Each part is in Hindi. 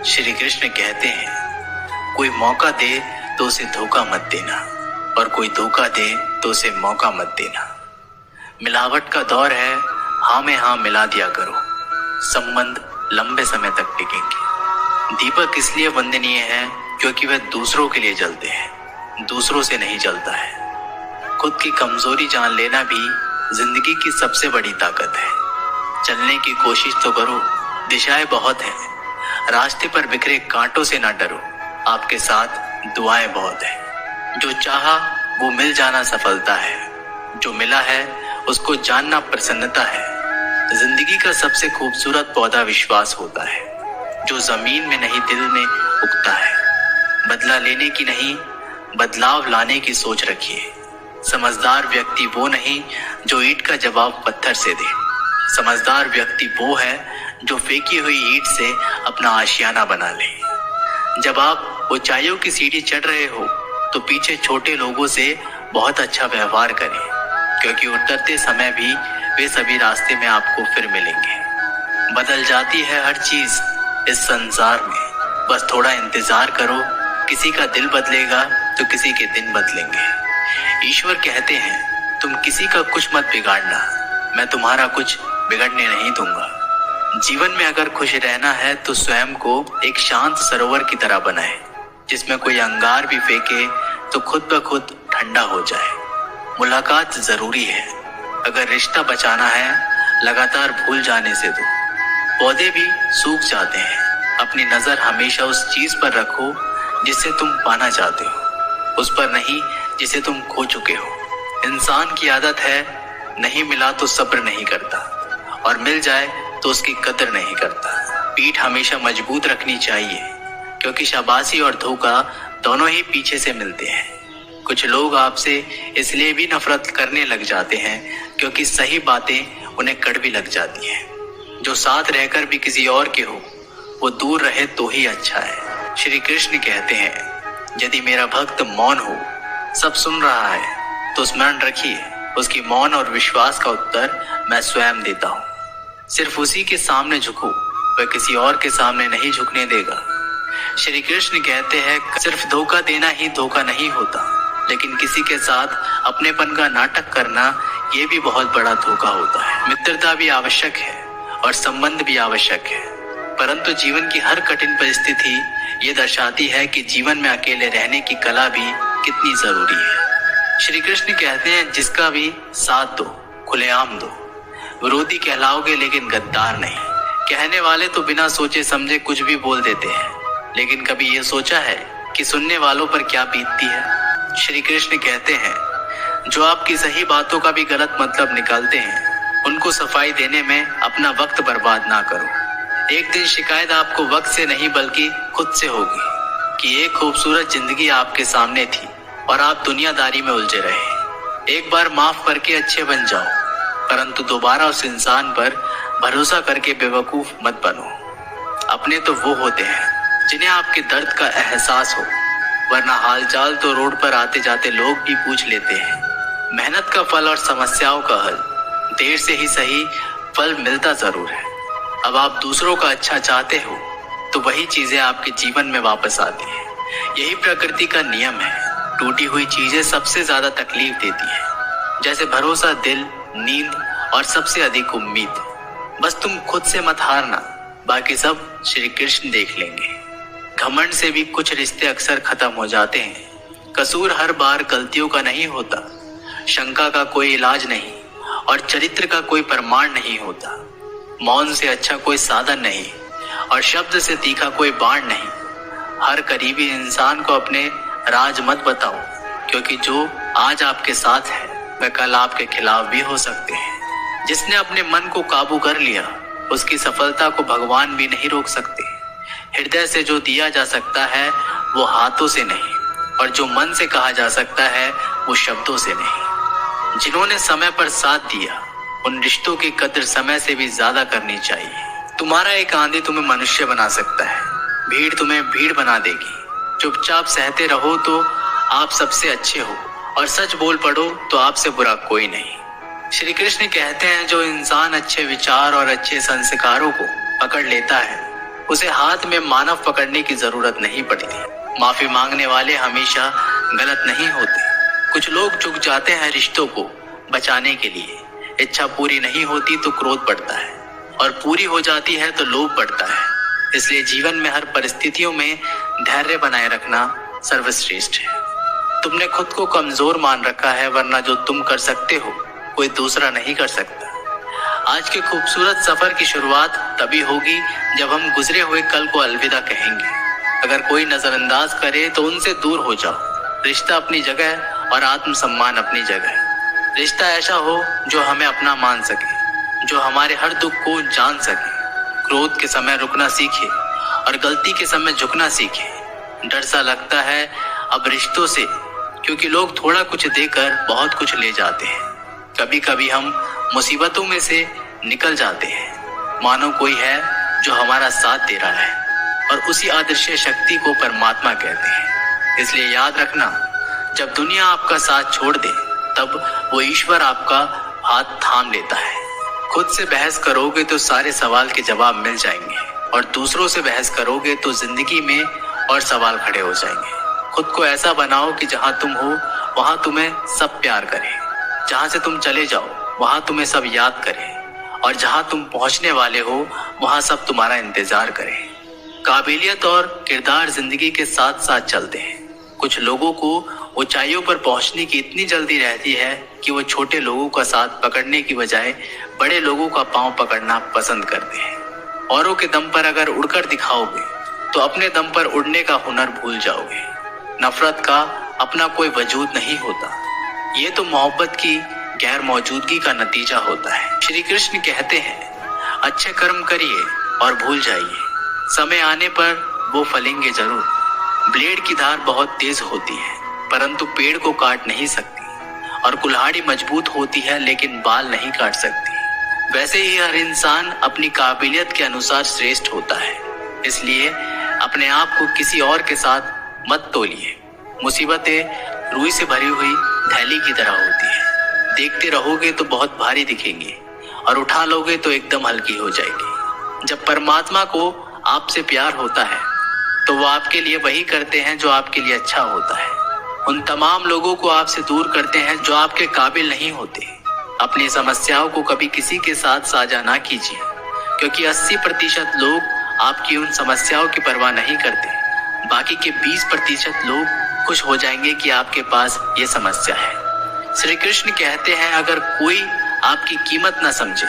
श्री कृष्ण कहते हैं, कोई मौका दे तो उसे धोखा मत देना, और कोई धोखा दे तो उसे मौका मत देना। मिलावट का दौर है, हाँ में हाँ मिला दिया करो, संबंध लंबे समय तक टिकेंगे। दीपक इसलिए वंदनीय है क्योंकि वह दूसरों के लिए जलते हैं, दूसरों से नहीं जलता है। खुद की कमजोरी जान लेना भी जिंदगी की सबसे बड़ी ताकत है। चलने की कोशिश तो करो, दिशाएं बहुत हैं, रास्ते पर बिखरे कांटों से ना डरो, आपके साथ दुआएं बहुत हैं। जो चाहा वो मिल जाना सफलता है, जो मिला है उसको जानना प्रसन्नता है। जिंदगी का सबसे खूबसूरत पौधा विश्वास होता है, जो जमीन में नहीं दिल में उगता है। बदला लेने की नहीं, बदलाव लाने की सोच रखिए। समझदार व्यक्ति वो नहीं जो ईंट का जवाब पत्थर से दे, समझदार व्यक्ति वो है जो फेंकी हुई ईंट से अपना आशियाना बना ले। जब आप ऊंचाइयों की सीढ़ी चढ़ रहे हो तो पीछे छोटे लोगों से बहुत अच्छा व्यवहार करें, क्योंकि उतरते समय भी वे सभी रास्ते में आपको फिर मिलेंगे। बदल जाती है हर चीज इस संसार में, बस थोड़ा इंतजार करो, किसी का दिल बदलेगा तो किसी के दिन बदलेंगे। ईश्वर कहते हैं, तुम किसी का कुछ मत बिगाड़ना, मैं तुम्हारा कुछ बिगड़ने नहीं दूंगा। जीवन में अगर खुश रहना है तो स्वयं को एक शांत सरोवर की तरह बनाए, जिसमें कोई अंगार भी फेंके तो खुद ब खुद ठंडा हो जाए। मुलाकात जरूरी है, अगर रिश्ता बचाना है लगातार भूल जाने से दो। पौधे भी सूख जाते हैं, अपनी नजर हमेशा उस चीज पर रखो जिसे तुम पाना चाहते हो, उस पर नहीं जिसे तुम खो चुके हो। इंसान की आदत है, नहीं मिला तो सब्र नहीं करता, और मिल जाए तो उसकी कदर नहीं करता। पीठ हमेशा मजबूत रखनी चाहिए, क्योंकि शाबाशी और धोखा दोनों ही पीछे से मिलते हैं। कुछ लोग आपसे इसलिए भी नफरत करने लग जाते हैं क्योंकि सही बातें उन्हें कड़वी लग जाती हैं। जो साथ रहकर भी किसी और के हो, वो दूर रहे तो ही अच्छा है। श्री कृष्ण कहते हैं, यदि मेरा भक्त मौन हो, सब सुन रहा है, तो स्मरण रखिए, उसकी मौन और विश्वास का उत्तर मैं स्वयं देता हूँ। सिर्फ उसी के सामने झुको, वह किसी और के सामने नहीं झुकने देगा। श्री कृष्ण कहते हैं, सिर्फ धोखा देना ही धोखा नहीं होता, लेकिन किसी के साथ अपनेपन का नाटक करना ये भी बहुत बड़ा धोखा होता है। मित्रता भी आवश्यक है और संबंध भी आवश्यक है, परंतु जीवन की हर कठिन परिस्थिति ये दर्शाती है कि जीवन में अकेले रहने की कला भी कितनी जरूरी है। श्री कृष्ण कहते हैं, जिसका भी साथ दो, खुलेआम दो। विरोधी कहलाओगे लेकिन गद्दार नहीं। कहने वाले तो बिना सोचे समझे कुछ भी बोल देते हैं, लेकिन कभी ये सोचा है कि सुनने वालों पर क्या बीतती है। श्री कृष्ण कहते हैं, जो आपकी सही बातों का भी गलत मतलब निकालते हैं, उनको सफाई देने में अपना वक्त बर्बाद ना करो। एक दिन शिकायत आपको वक्त से नहीं बल्कि खुद से होगी कि एक खूबसूरत जिंदगी आपके सामने थी और आप दुनियादारी में उलझे रहे। एक बार माफ करके अच्छे बन जाओ, परंतु दोबारा उस इंसान पर भरोसा करके बेवकूफ मत बनो। अपने तो वो होते हैं जिन्हें आपके दर्द का एहसास हो, वरना हालचाल तो रोड पर आते जाते लोग भी पूछ लेते हैं। मेहनत का फल और समस्याओं का हल देर से ही सही, फल मिलता जरूर है। अब आप दूसरों का अच्छा चाहते हो तो वही चीजें आपके जीवन में वापस आती हैं। यही प्रकृति का नियम है। टूटी हुई चीजें सबसे ज्यादा तकलीफ देती हैं, जैसे भरोसा, दिल, नींद और सबसे अधिक उम्मीद। बस तुम खुद से मत हारना, बाकी सब श्री कृष्ण देख लेंगे। घमंड से भी कुछ रिश्ते अक्सर खत्म हो जाते हैं। कसूर हर बार गलतियों का नहीं होता, शंका का कोई इलाज नहीं और चरित्र का कोई प्रमाण नहीं होता। मौन से अच्छा कोई साधन नहीं और शब्द से तीखा कोई बाण नहीं। हर करीबी इंसान को अपने राज मत बताओ, क्योंकि जो आज आपके साथ है वह कल आपके खिलाफ भी हो सकते हैं। जिसने अपने मन को काबू कर लिया, उसकी सफलता को भगवान भी नहीं रोक सकते। हृदय से जो दिया जा सकता है वो हाथों से नहीं, और जो मन से कहा जा सकता है वो शब्दों से नहीं। जिन्होंने समय पर साथ दिया, उन रिश्तों की कदर समय से भी ज्यादा करनी चाहिए। तुम्हारा एक आंधी तुम्हें मनुष्य बना सकता है, भीड़ तुम्हें भीड़ बना देगी। चुपचाप सहते रहो तो आप सबसे अच्छे हो, और सच बोल पड़ो तो आपसे बुरा कोई नहीं। श्री कृष्ण कहते हैं, जो इंसान अच्छे विचार और अच्छे संस्कारों को पकड़ लेता है उसे हाथ में मानव पकड़ने की जरूरत नहीं पड़ती। माफी मांगने वाले हमेशा गलत नहीं होते। कुछ लोग झुक जाते हैं रिश्तों को बचाने के लिए। इच्छा पूरी नहीं होती तो क्रोध बढ़ता है, और पूरी हो जाती है तो लोभ बढ़ता है। इसलिए जीवन में हर परिस्थितियों में धैर्य बनाए रखना सर्वश्रेष्ठ है। तुमने खुद को कमजोर मान रखा है, वरना जो तुम कर सकते हो कोई दूसरा नहीं कर सकता। आज के खूबसूरत सफर की शुरुआत तभी होगी जब हम गुजरे हुए कल को अलविदा कहेंगे। अगर कोई नजरअंदाज करे तो उनसे दूर हो जाओ। रिश्ता अपनी जगह और आत्मसम्मान अपनी जगह। रिश्ता ऐसा हो जो हमें अपना मान सके, जो हमारे हर दुख को जान सके। क्रोध के समय रुकना सीखे और गलती के समय झुकना सीखे। डर सा लगता है अब रिश्तों से, क्योंकि लोग थोड़ा कुछ देकर बहुत कुछ ले जाते हैं। कभी कभी हम मुसीबतों में से निकल जाते हैं, मानो कोई है जो हमारा साथ दे रहा है, और उसी अदृश्य शक्ति को परमात्मा कहते हैं। इसलिए याद रखना, जब दुनिया आपका साथ छोड़ दे तब वो ईश्वर आपका हाथ थाम लेता है। खुद से बहस करोगे तो सारे सवाल के जवाब मिल जाएंगे, और दूसरों से बहस करोगे तो जिंदगी में और सवाल खड़े हो जाएंगे। खुद को ऐसा बनाओ कि जहां तुम हो वहां तुम्हें सब प्यार करें, जहां से तुम चले जाओ वहां तुम्हें सब याद करें, और जहां तुम पहुंचने वाले हो वहां सब तुम्हारा इंतजार करें। काबिलियत और किरदार जिंदगी के साथ साथ चलते हैं। कुछ लोगों को ऊंचाइयों पर पहुंचने की इतनी जल्दी रहती है कि वो छोटे लोगों का साथ पकड़ने की बजाय बड़े लोगों का पांव पकड़ना पसंद करते हैं। औरों के दम पर अगर उड़कर दिखाओगे तो अपने दम पर उड़ने का हुनर भूल जाओगे। नफरत का अपना कोई वजूद नहीं होता, ये तो मोहब्बत की गैर मौजूदगी का नतीजा होता है। श्री कृष्ण कहते हैं, अच्छे कर्म करिए और भूल जाइए, समय आने पर वो फलेंगे जरूर। ब्लेड की धार बहुत तेज होती है परंतु पेड़ को काट नहीं सकती, और कुल्हाड़ी मजबूत होती है लेकिन बाल नहीं काट सकती। वैसे ही हर इंसान अपनी काबिलियत के अनुसार श्रेष्ठ होता है। इसलिए अपने आप को किसी और के साथ मत तोलिए। मुसीबतें रुई से भरी हुई थैली की तरह होती है। देखते रहोगे तो बहुत भारी दिखेंगे, और उठा लोगे तो एकदम हल्की हो जाएगी। जब परमात्मा को आपसे प्यार होता है तो वो आपके लिए वही करते हैं जो आपके लिए अच्छा होता है। उन तमाम लोगों को आपसे दूर करते हैं जो आपके काबिल नहीं होते। अपनी समस्याओं को कभी किसी के साथ साझा ना कीजिए, क्योंकि 80% लोग आपकी उन समस्याओं की परवाह नहीं करते। बाकी के 20% लोग खुश हो जाएंगे कि आपके पास ये समस्या है। श्री कृष्ण कहते हैं, अगर कोई आपकी कीमत ना समझे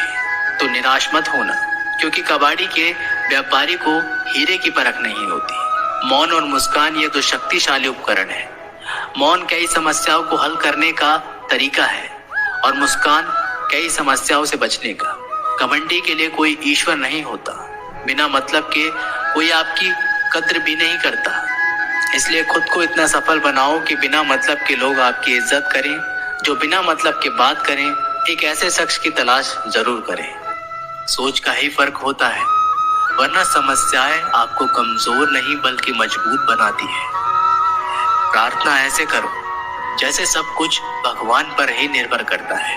तो निराश मत होना, क्योंकि कबाड़ी के व्यापारी को हीरे की परख नहीं होती। मौन और मुस्कान ये दो शक्तिशाली उपकरण है। मौन कई समस्याओं को हल करने का तरीका है, और मुस्कान कई समस्याओं से बचने का। घमंडी के लिए कोई ईश्वर नहीं होता। बिना मतलब के कोई आपकी कद्र भी नहीं करता। इसलिए खुद को इतना सफल बनाओ कि बिना मतलब के लोग आपकी इज्जत करें। जो बिना मतलब के बात करें, एक ऐसे शख्स की तलाश जरूर करें। सोच का ही फर्क होता है, वरना समस्याएं आपको कमजोर नहीं बल्कि मजबूत बनाती है। प्रार्थना ऐसे करो जैसे सब कुछ भगवान पर ही निर्भर करता है,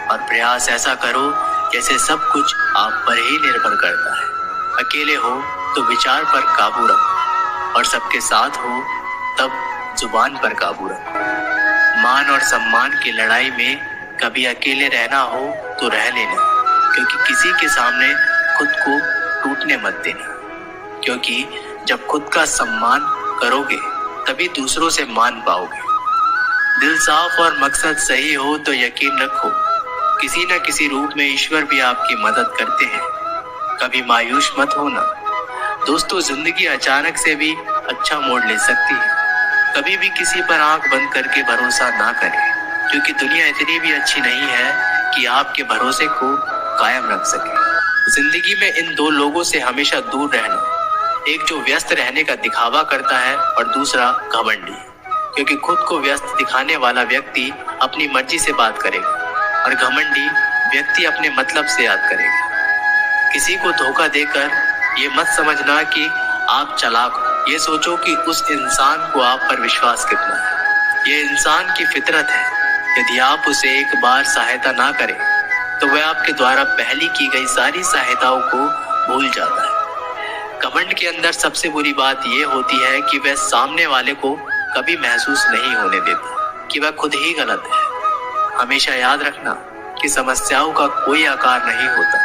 और प्रयास ऐसा करो जैसे सब कुछ आप पर ही निर्भर करता है। अकेले हो तो विचार पर काबू रखो, और सबके साथ हो तब जुबान पर काबू रखो। मान और सम्मान की लड़ाई में कभी अकेले रहना हो तो रह लेना, क्योंकि किसी के सामने खुद को टूटने मत देना। क्योंकि जब खुद का सम्मान करोगे तभी दूसरों से मान पाओगे। दिल साफ और मकसद सही हो तो यकीन रखो, किसी न किसी रूप में ईश्वर भी आपकी मदद करते हैं। कभी मायूस मत होना। दोस्तों, जिंदगी अचानक से भी अच्छा मोड़ ले सकती है। कभी भी किसी पर आंख बंद करके भरोसा ना करें, क्योंकि दुनिया इतनी भी अच्छी नहीं है कि आपके भरोसे को कायम रख सके। जिंदगी में इन दो लोगों से हमेशा दूर रहना, एक जो व्यस्त रहने का दिखावा करता है और दूसरा घमंडी, क्योंकि खुद को व्यस्त दिखाने वाला व्यक्ति अपनी मर्जी से बात करेगा और घमंडी व्यक्ति अपने मतलब से याद करेगा। किसी को धोखा देकर ये मत समझना कि आप चालाक हो। ये सोचो कि उस इंसान को आप पर विश्वास कितना है। ये इंसान की फितरत है। यदि आप उसे एक बार सहायता ना करें तो वह आपके द्वारा पहले की गई सारी सहायताओं को भूल जाता है। घमंड के अंदर सबसे बुरी बात यह होती है कि वह सामने वाले को कभी महसूस नहीं होने देता कि वह खुद ही गलत है। हमेशा याद रखना कि समस्याओं का कोई आकार नहीं होता,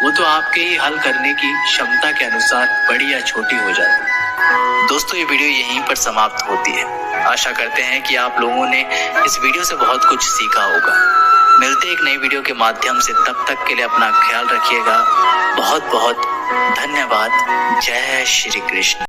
वो तो आपके ही हल करने की क्षमता के अनुसार बड़ी या छोटी हो जाती है। दोस्तों, ये वीडियो यहीं पर समाप्त होती है। आशा करते हैं कि आप लोगों ने इस वीडियो से बहुत कुछ सीखा होगा। मिलते एक नई वीडियो के माध्यम से, तब तक के लिए अपना ख्याल रखिएगा। बहुत बहुत धन्यवाद। जय श्री कृष्ण।